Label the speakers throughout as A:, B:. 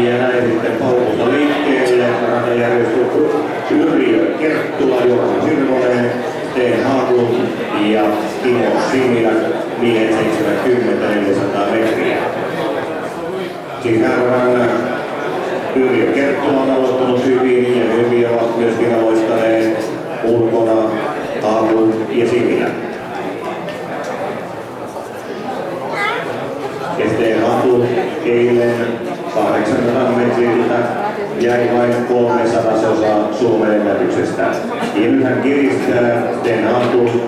A: Ja näin sitten paukutta liikkeelle. Ratajärjestys Yrjö Kerttula, Johanna Sirvonen, Sten Haglund ja Timo Similä, miehet 70-400 metriä. Sisäradan Yrjö Kerttula on aloittanut hyvin ja hyvin ovat myöskin aloittaneet ulkona Haglund ja Similä. Sten Haglund eilen 800 metriltä jäi vain 300 Suomen ennätyksestä. Ja nyt hän kiristää, Sten Haglund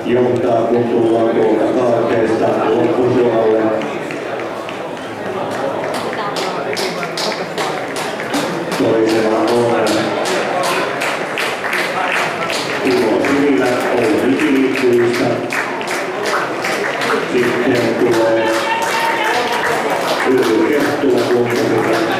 A: johtaa, kun tullaan tuolta kaarteesta loppusuoralle. Toisena on Timo Similä, Oulu Ikiliikkuista. Sitten tulee Yrjö Kerttula kuntoisesta.